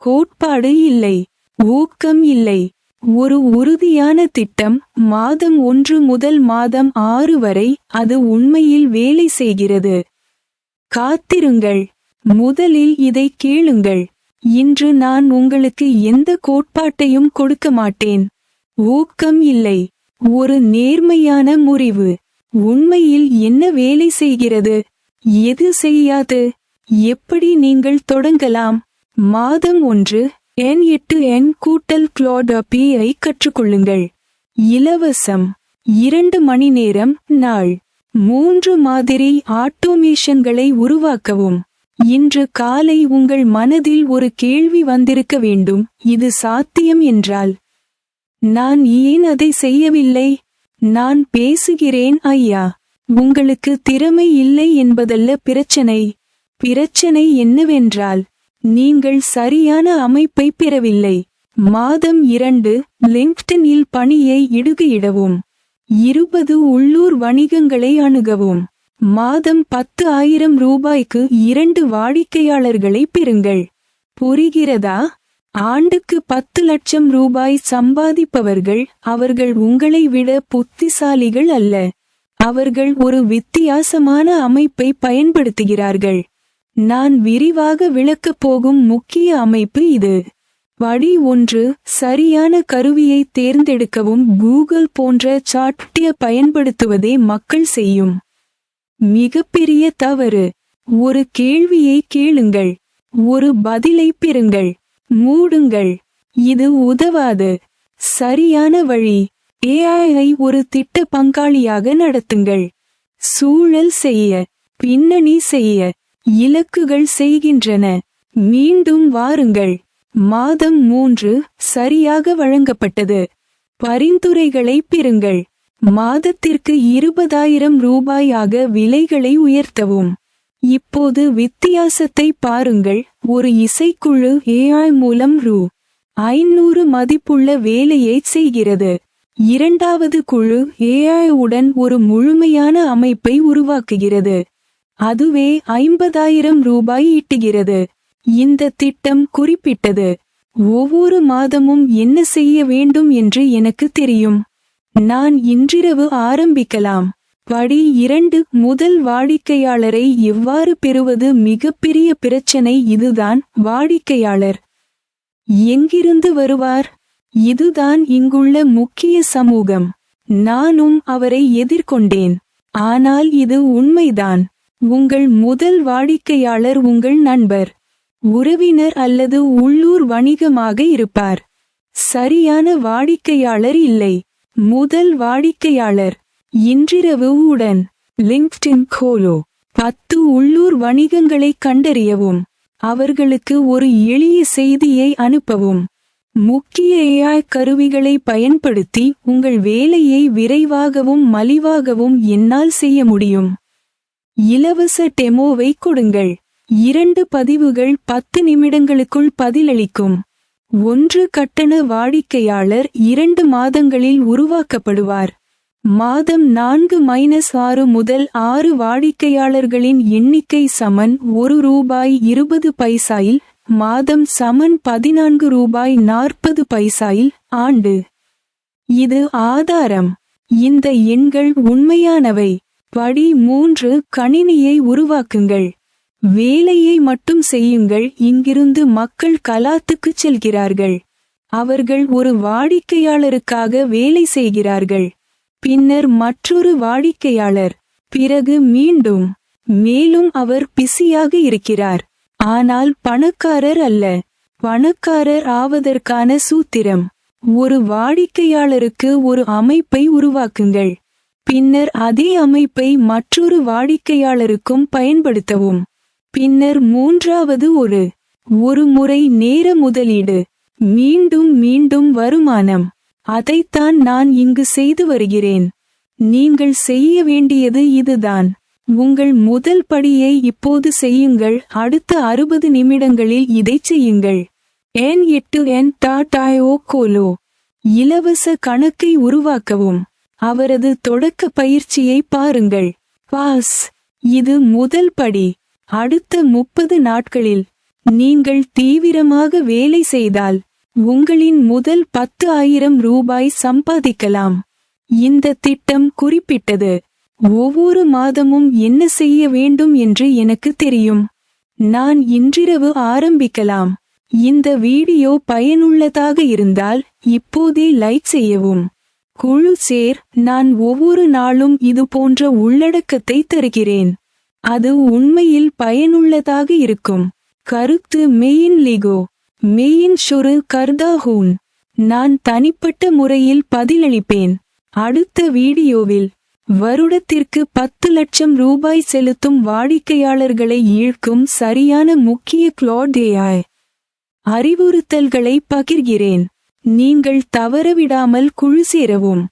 கோட்பாடு இல்லை. ஊக்கம் இல்லை. ஒரு உறுதியான திட்டம். மாதம் 1 முதல் மாதம் 6 வரை அது உண்மையில் வேலை செய்கிறது. காத்திருங்கள். முதலில் இதை கேளுங்கள். இன்று நான் உங்களுக்கு எந்த கோட்பாட்டையும் கொடுக்க மாட்டேன். ஊக்கம் இல்லை. ஒரு நேர்மையான முறிவு. உண்மையில் என்ன வேலை செய்கிறது, எது செய்யாது, எப்படி நீங்கள் தொடங்கலாம்? மாதம் 1 N8N +P ஐ கற்றுக்கொள்ளுங்கள். இலவசம். 2 மணி நேரம் நாள். 3 மாதிரி ஆட்டோமேஷன்களை உருவாக்கவும். இன்று காலை உங்கள் மனதில் ஒரு கேள்வி வந்திருக்க வேண்டும், இது சாத்தியம் என்றால் நான் ஏன் அதை செய்யவில்லை? நான் பேசுகிறேன் ஐயா. உங்களுக்கு திறமை இல்லை என்பதல்ல பிரச்சனை. பிரச்சனை என்னவென்றால் நீங்கள் சரியான அமைப்பை பெறவில்லை. மாதம் 2 லிங்க்டினில் பணியை இடுகையிடவும். 20 உள்ளூர் வணிகங்களை அணுகவும். மாதம் 10,000 ரூபாய்க்கு 2 வாடிக்கையாளர்களை பெறுங்கள். புரிகிறதா? ஆண்டுக்கு 10 லட்சம் ரூபாய் சம்பாதிப்பவர்கள் அவர்கள் உங்களை விட புத்திசாலிகள் அல்ல. அவர்கள் ஒரு வித்தியாசமான அமைப்பை பயன்படுத்துகிறார்கள். நான் விரிவாக விளக்கப் போகும் முக்கிய அமைப்பு இது. படி 1 சரியான கருவியை தேர்ந்தெடுக்கவும். கூகுள் போன்ற சாட்டைய பயன்படுத்துவதே மக்கள் செய்யும் மிகப்பெரிய தவறு. ஒரு கேள்வியை கேளுங்கள், ஒரு பதிலை பெறுங்கள், மூடுங்கள். இது உதவாது. சரியான வழி. AI ஒரு திட்ட பங்காளியாக நடத்துங்கள். சூழல் செய்ய, பின்னணி செய்ய, இலக்குகள் செய்கின்றன. மீண்டும் வாருங்கள். மாதம் 3 சரியாக வழங்கப்பட்டது. பரிந்துரைகளை பெறுங்கள். மாதத்திற்கு 20,000 ரூபாயாக விலைகளை உயர்த்தவும். இப்போது வித்தியாசத்தை பாருங்கள். ஒரு இசைக்குழு AI மூலம் ரூ. 500 மதிப்புள்ள வேலையை செய்கிறது. இரண்டாவது குழு AI உடன் ஒரு முழுமையான அமைப்பை உருவாக்குகிறது. அதுவே 50,000 ரூபாய் ஈட்டுகிறது. இந்த திட்டம் குறிப்பிட்டது. ஒவ்வொரு மாதமும் என்ன செய்ய வேண்டும் என்று எனக்கு தெரியும். நான் இன்றிரவு ஆரம்பிக்கலாம். படி 2 முதல் வாடிக்கையாளரை எவ்வாறு பெறுவது. மிகப்பெரிய பிரச்சனை இதுதான். வாடிக்கையாளர் எங்கிருந்து வருவார்? இதுதான் இங்குள்ள முக்கிய சமூகம். நானும் அவரை எதிர்கொண்டேன். ஆனால் இது உண்மைதான். உங்கள் முதல் வாடிக்கையாளர் உங்கள் நண்பர், உறவினர் அல்லது உள்ளூர் வணிகமாக இருப்பார். சரியான வாடிக்கையாளர் இல்லை. முதல் வாடிக்கையாளர். இன்றிரவு உடன் லிங்க்டின் கோலோ. 10 உள்ளூர் வணிகங்களை கண்டறியவும். அவர்களுக்கு ஒரு எளிய செய்தியை அனுப்பவும். முக்கிய AI கருவிகளை பயன்படுத்தி உங்கள் வேலையை விரைவாகவும் மலிவாகவும் என்னால் செய்ய முடியும். இலவச டெமோவை கொடுங்கள். 2 பதிவுகள் 10 நிமிடங்களுக்குள் பதிலளிக்கும். 1 கட்டண வாடிக்கையாளர் 2 மாதங்களில் உருவாக்கப்படுவார். மாதம் 4-6 முதல் 6 வாடிக்கையாளர்களின் எண்ணிக்கை சமன் ₹1.20 மாதம் சமன் ₹14.40 ஆண்டு. இது ஆதாரம். இந்த எண்கள் உண்மையானவை. படி 3 கணினியை உருவாக்குங்கள். வேலையை மட்டும் செய்யுங்கள். இங்கிருந்து மக்கள் கலாத்துக்குச் செல்கிறார்கள். அவர்கள் ஒரு வாடிக்கையாளருக்காக வேலை செய்கிறார்கள். பின்னர் மற்றொரு வாடிக்கையாளர். பிறகு மீண்டும். மேலும் அவர் பிஸியாக இருக்கிறார். ஆனால் பணக்காரர் அல்ல. பணக்காரர் ஆவதற்கான சூத்திரம். ஒரு வாடிக்கையாளருக்கு ஒரு அமைப்பை உருவாக்குங்கள். பின்னர் அதே அமைப்பை மற்றொரு வாடிக்கையாளருக்கும் பயன்படுத்தவும். பின்னர் மூன்றாவது ஒரு முறை நேர முதலீடு. மீண்டும் மீண்டும் வருமானம். அதைத்தான் நான் இங்கு செய்து வருகிறேன். நீங்கள் செய்ய வேண்டியது இதுதான். உங்கள் முதல் படியை இப்போது செய்யுங்கள். அடுத்த 60 நிமிடங்களில் இதைச் செய்யுங்கள். N8N.io கோலோ. இலவச கணக்கை உருவாக்கவும். அவரது தொடக்க பயிற்சியை பாருங்கள். பாஸ். இது முதல் படி. அடுத்த 30 நாட்களில் நீங்கள் தீவிரமாக வேலை செய்தால் உங்களின் முதல் 10,000 ரூபாய் சம்பாதிக்கலாம். இந்த திட்டம் குறிப்பிட்டது. ஒவ்வொரு மாதமும் என்ன செய்ய வேண்டும் என்று எனக்கு தெரியும். நான் இன்றிரவு ஆரம்பிக்கலாம். இந்த வீடியோ பயனுள்ளதாக இருந்தால் இப்போதே லைக் செய்யவும். குழு சேர். நான் ஒவ்வொரு நாளும் இது போன்ற உள்ளடக்கத்தை தருகிறேன். அது உண்மையில் பயனுள்ளதாக இருக்கும். கருத்து மெயின் லிகோ மெயின் ஷொரு கர்தாஹூன். நான் தனிப்பட்ட முறையில் பதிலளிப்பேன். அடுத்த வீடியோவில் வருடத்திற்கு 10 லட்சம் ரூபாய் செலுத்தும் வாடிக்கையாளர்களை ஈர்க்கும் சரியான முக்கிய கிளாட் AI அறிவுறுத்தல்களை பகிர்கிறேன். நீங்கள் தவறவிடாமல் குழு சேரவும்.